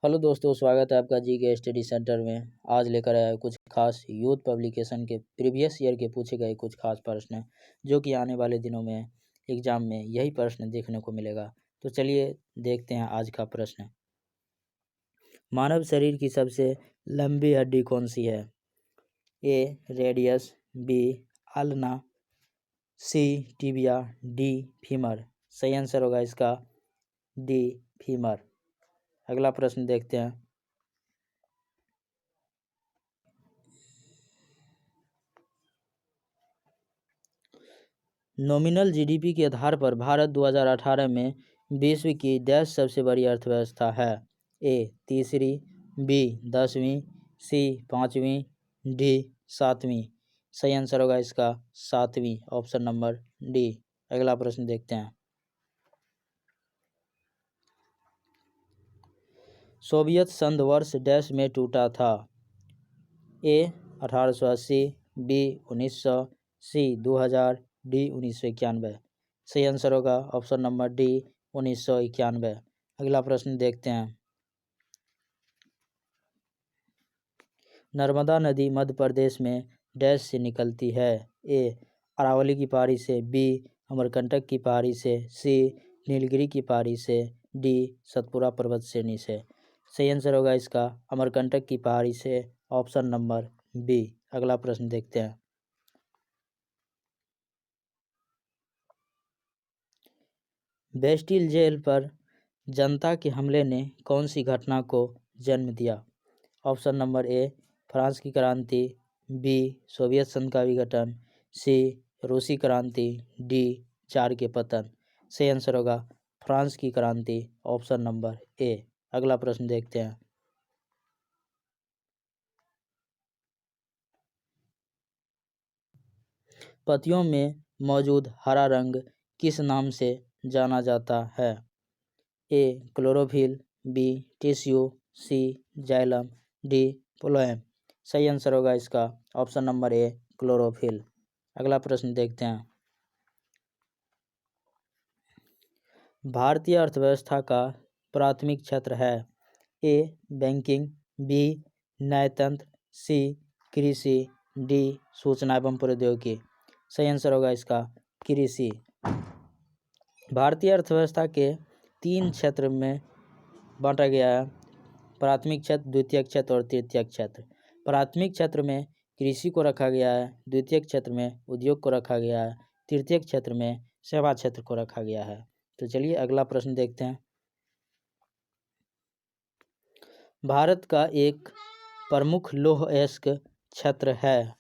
Hello दोस्तों, स्वागत है आपका जी के स्टडी सेंटर में। आज लेकर आया है कुछ खास यूथ पब्लिकेशन के प्रीवियस ईयर के पूछे गए कुछ खास प्रश्न जो कि आने वाले दिनों में एग्जाम में यही प्रश्न देखने को मिलेगा। तो चलिए देखते हैं आज का प्रश्न। मानव शरीर की सबसे लंबी हड्डी कौन सी है? ए रेडियस, बी आल्ना, सी टिबिया, डी फीमर। सही आंसर होगा इसका डी फीमर। अगला प्रश्न देखते हैं। नॉमिनल जीडीपी के आधार पर भारत 2018 में विश्व की 10 सबसे बड़ी अर्थव्यवस्था है। ए तीसरी, बी 10वीं, सी 5वीं, डी 7वीं। सही आंसर होगा इसका 7वीं, ऑप्शन नंबर डी। अगला प्रश्न देखते हैं। सोवियत संघ वर्ष डैश में टूटा था? ए 1880, बी 1900, सी 2000, डी 1991। सही आंसर होगा ऑप्शन नंबर डी 1991। अगला प्रश्न देखते हैं। नर्मदा नदी मध्य प्रदेश में डैश से निकलती है? ए अरावली की पहाड़ी से, बी अमरकंटक की पहाड़ी से, सी नीलगिरी की पहाड़ी से, डी सतपुरा पर्वत श्रेणी से। सही आंसर होगा इसका अमरकंटक की पहाड़ी से, ऑप्शन नंबर बी। अगला प्रश्न देखते हैं। बेस्टिल जेल पर जनता के हमले ने कौन सी घटना को जन्म दिया? ऑप्शन नंबर ए फ्रांस की क्रांति, बी सोवियत संघ का विघटन, सी रूसी क्रांति, डी जार के पतन। सही आंसर होगा फ्रांस की क्रांति, ऑप्शन नंबर ए। अगला प्रश्न देखते हैं। पत्तियों में मौजूद हरा रंग किस नाम से जाना जाता है? A chlorophyll, B tissue, C xylem, D phloem. सही आंसर होगा इसका ऑप्शन नंबर ए क्लोरोफिल। अगला प्रश्न देखते हैं। भारतीय अर्थव्यवस्था का प्राथमिक क्षेत्र है? ए बैंकिंग, बी न्यायतंत्र, सी कृषि, डी सूचना एवं प्रौद्योगिकी। सही आंसर होगा इसका कृषि। भारतीय अर्थव्यवस्था के 3 क्षेत्र में बांटा गया है: प्राथमिक क्षेत्र, द्वितीयक क्षेत्र और तृतीयक क्षेत्र। प्राथमिक क्षेत्र में कृषि को रखा गया है, द्वितीयक क्षेत्र में उद्योग को रखा गया है, तृतीयक क्षेत्र में सेवा क्षेत्र को रखा गया है। तो चलिए अगला प्रश्न देखते हैं। भारत का एक प्रमुख लौह अयस्क क्षेत्र है?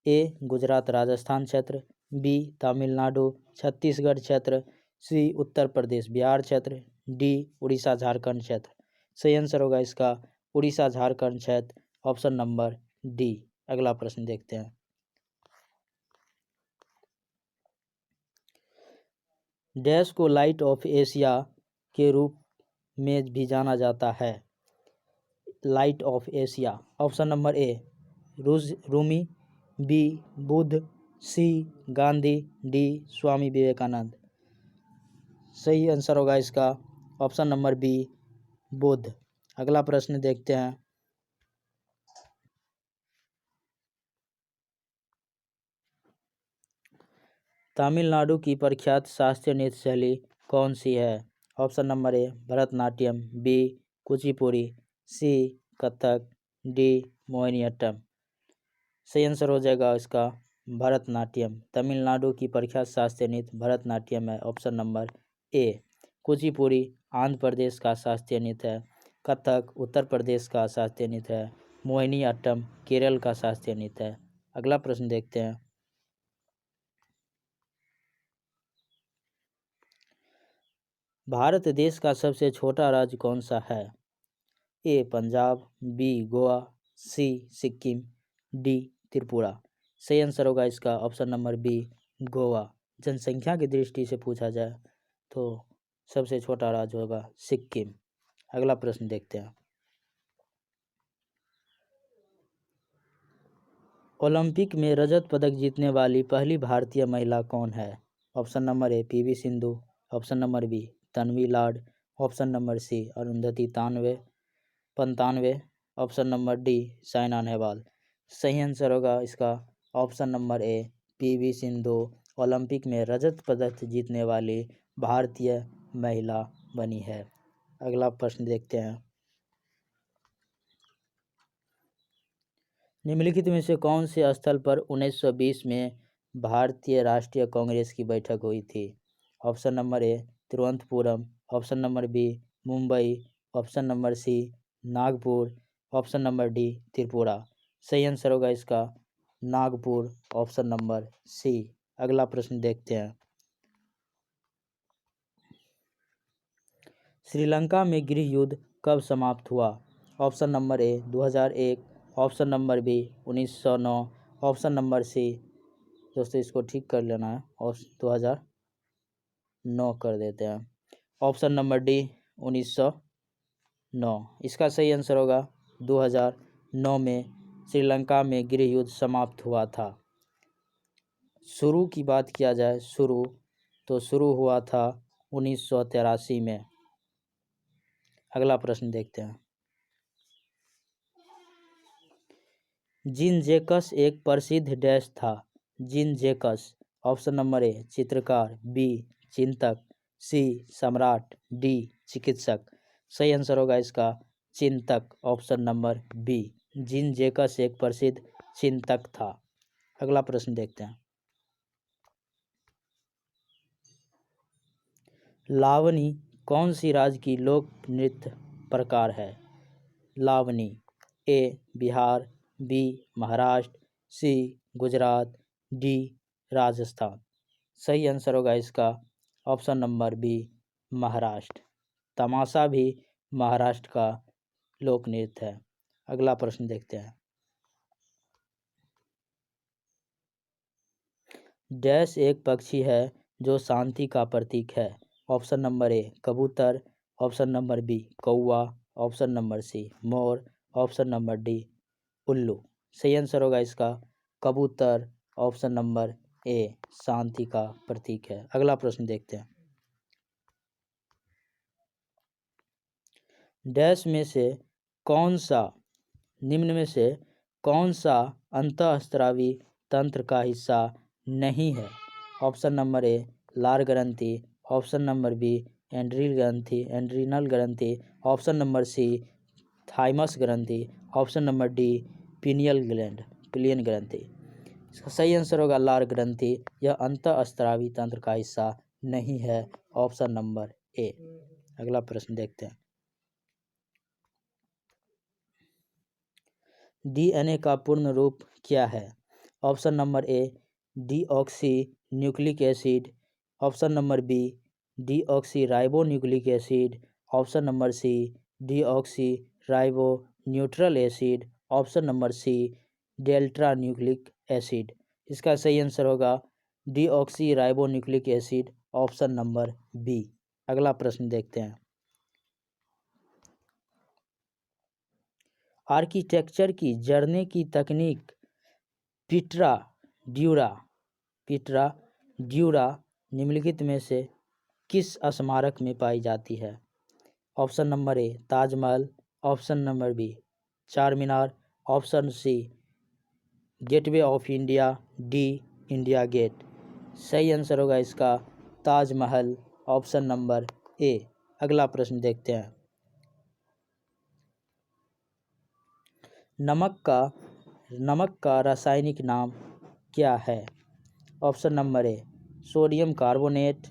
ए गुजरात राजस्थान क्षेत्र, बी तमिलनाडु छत्तीसगढ़ क्षेत्र, सी उत्तर प्रदेश बिहार क्षेत्र, डी उड़ीसा झारखंड क्षेत्र। सही आंसर होगा इसका उड़ीसा झारखंड क्षेत्र, ऑप्शन नंबर डी। अगला प्रश्न देखते हैं। डैश को लाइट ऑफ एशिया के रूप में भी जाना जाता है? Light of Asia, option number A Rumi, B Buddha, C Gandhi, D Swami Vivekananda. सही आंसर होगा इसका ऑप्शन नंबर बी बुद्ध। अगला प्रश्न देखते हैं। तमिलनाडु की प्रख्यात शास्त्रीय नृत्य शैली कौन सी है? Option number A Bharatanatyam, B Kuchipudi, C Kathak, D Mohiniyattam. सही आंसर हो जाएगा इसका भरतनाट्यम। तमिलनाडु की प्रख्यात शास्त्रीय नृत्य भरतनाट्यम है, option number A. Kuchipudi Andhra Pradesh का शास्त्रीय नृत्य है, कथक उत्तर प्रदेश का शास्त्रीय नृत्य है, मोहिनीअट्टम केरल का शास्त्रीय नृत्य है। अगला प्रश्न देखते हैं। भारत देश का सबसे छोटा राज्य कौन सा है? ए पंजाब, बी गोवा, सी सिक्किम, डी त्रिपुरा। सही आंसर होगा इसका ऑप्शन नंबर बी गोवा। जनसंख्या की दृष्टि से पूछा जाए तो सबसे छोटा राज्य होगा सिक्किम। अगला प्रश्न देखते हैं। ओलंपिक में रजत पदक जीतने वाली पहली भारतीय महिला कौन है? Option number A PV Sindhu, option number B Tanvi Lad, option number C Arundhati तानवे, 95। Option number D Saina Nehwal. सही आंसर होगा इसका option number A PV Sindhu Olympic में रजत पदक जीतने वाली भारतीय महिला बनी है। अगला प्रश्न देखते हैं। निम्नलिखित में से कौन से स्थल पर 1920 में भारतीय राष्ट्रीय कांग्रेस की बैठक हुई थी? Option number A Thiruvananthapuram, option number B Mumbai, option number C Nagpur, option number D Tripura. सही आंसर होगा इसका नागपुर, ऑप्शन नंबर सी। अगला प्रश्न देखते हैं। श्रीलंका में गृह युद्ध कब समाप्त हुआ? Option number A 2001, option number B 1909, option number C, दोस्तों इसको ठीक कर लेना है, और 2009 कर देते हैं। Option number D 1909। इसका सही आंसर होगा 2009 में श्रीलंका में गृह युद्ध समाप्त हुआ था। शुरू की बात किया जाए तो शुरू हुआ था 1983 में। अगला प्रश्न देखते हैं। जीन जैकस एक प्रसिद्ध डैश था? Gene Jacques. ऑप्शन नंबर ए चित्रकार, बी चिंतक, सी सम्राट, डी चिकित्सक। सही आंसर होगा इसका चिंतक, option number B. Jean Jacques एक प्रसिद्ध चिंतक था। अगला प्रश्न देखते हैं। लावनी कौन सी राज्य की लोक नृत्य प्रकार है? लावनी ए बिहार, बी महाराष्ट्र, सी गुजरात, डी राजस्थान। सही आंसर होगा इसका ऑप्शन नंबर बी महाराष्ट्र। तमाशा भी महाराष्ट्र का लोक नृत्य है। अगला प्रश्न देखते हैं। डैश एक पक्षी है जो शांति का प्रतीक है? ऑप्शन नंबर ए कबूतर, ऑप्शन नंबर बी कौवा, ऑप्शन नंबर सी मोर, ऑप्शन नंबर डी उल्लू। सही आंसर होगा इसका कबूतर, ऑप्शन नंबर ए शांति का प्रतीक है। अगला प्रश्न देखते हैं। डैश में से कौन सा निम्न में से कौन सा अंतःस्रावी तंत्र का हिस्सा नहीं है? ऑप्शन नंबर ए लार ग्रंथि, ऑप्शन नंबर बी एंड्रीनल ग्रंथि, ऑप्शन नंबर सी थाइमस ग्रंथि, ऑप्शन नंबर डी पिनियन ग्रंथि। इसका सही आंसर होगा लार ग्रंथि। यह अंतःस्रावी तंत्र का हिस्सा नहीं है, ऑप्शन नंबर ए। अगला प्रश्न देखते हैं। डीएनए का पूर्ण रूप क्या है? Option number A deoxy nucleic acid, option number B deoxyribonucleic acid, option number C deoxyribo neutral acid, option number C delta nucleic acid. इसका सही आंसर होगा deoxyribonucleic acid, option number B. अगला प्रश्न देखते हैं। Architecture की जड़ने की तकनीक पिट्रा ड्यूरा निम्नलिखित में से किस स्मारक में पाई जाती है? Option number A Taj Mahal, option number B Charminar, option C Gateway of India, D India Gate. सही आंसर होगा इसका ताजमहल, ऑप्शन नंबर ए। अगला प्रश्न देखते हैं। नमक का रासायनिक नाम क्या है? Option number A sodium carbonate,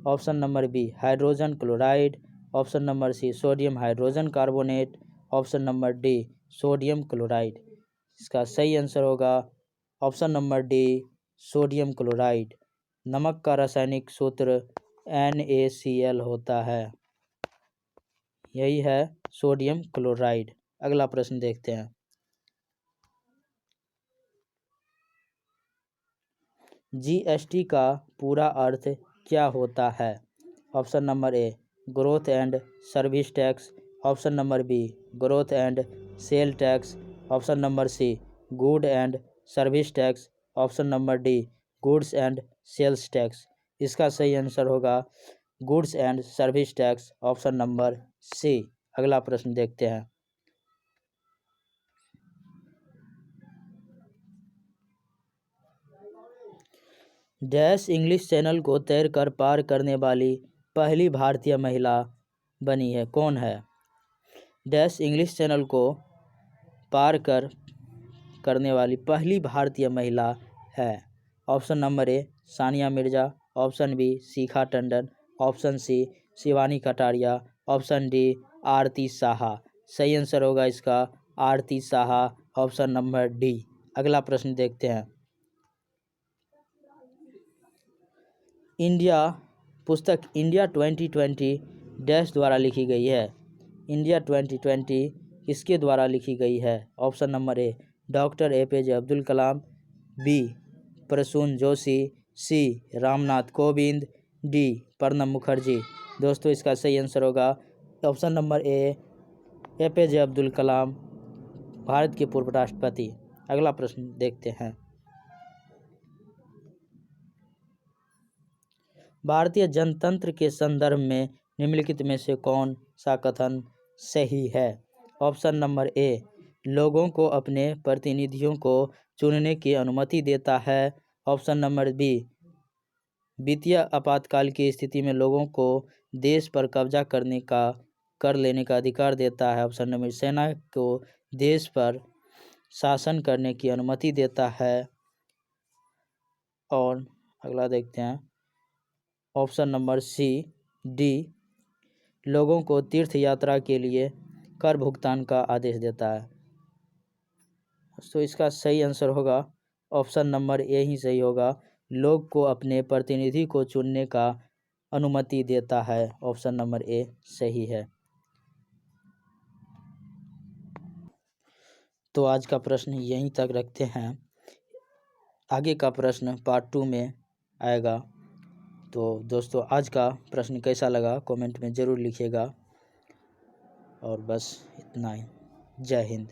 option number B hydrogen chloride, option number C sodium hydrogen carbonate, option number D sodium chloride. इसका सही आंसर होगा option number D sodium chloride. नमक का रासायनिक सूत्र NaCl होता है, यही है सोडियम क्लोराइड। अगला प्रश्न देखते हैं। GST का पूरा अर्थ क्या होता है? Option number A growth and service tax, option number B growth and sale tax, option number C good and service tax, option number D goods and sales tax. इसका सही आंसर होगा goods and service tax, option number C. अगला प्रश्न देखते हैं। Dash English channel को तैरकर पार करने वाली पहली भारतीय महिला बनी है, कौन है? डैश इंग्लिश चैनल को पार करने वाली पहली भारतीय महिला है। Option number A Sania Mirza, option B Shikha Tandon, option C Shivani Kataria, option D Aarti Saha. सही आंसर होगा इसका Aarti Saha, option number D. अगला प्रश्न देखते हैं। पुस्तक इंडिया 2020 डैश द्वारा लिखी गई है। इंडिया 2020 किसके द्वारा लिखी गई है? Option number A doctor APJ Abdul Kalam, B Prasoon Joshi, C Ramnath Kovind, D Pranab Mukherjee. दोस्तों इसका सही आंसर होगा option number A APJ Abdul Kalam, Bharat के पूर्व राष्ट्रपति। अगला प्रश्न देखते हैं। भारतीय जनतंत्र के संदर्भ में निम्नलिखित में से कौन सा कथन सही है? ऑप्शन नंबर ए लोगों को अपने प्रतिनिधियों को चुनने की अनुमति देता है। ऑप्शन नंबर बी वित्तीय आपातकाल की स्थिति में लोगों को देश पर कब्जा कर लेने का अधिकार देता है। ऑप्शन नंबर सेना को देश पर शासन करने की अनुमति देता है। और अगला देखते हैं ऑप्शन नंबर सी डी लोगों को तीर्थ यात्रा के लिए कर भुगतान का आदेश देता है। तो इसका सही आंसर होगा ऑप्शन नंबर ए ही सही होगा, लोग को अपने प्रतिनिधि को चुनने का अनुमति देता है। ऑप्शन नंबर ए सही है। तो आज का प्रश्न यहीं तक रखते हैं, आगे का प्रश्न पार्ट 2 में आएगा। तो दोस्तों आज का प्रश्न कैसा लगा कमेंट में ज़रूर लिखिएगा। और बस इतना ही। जय हिंद।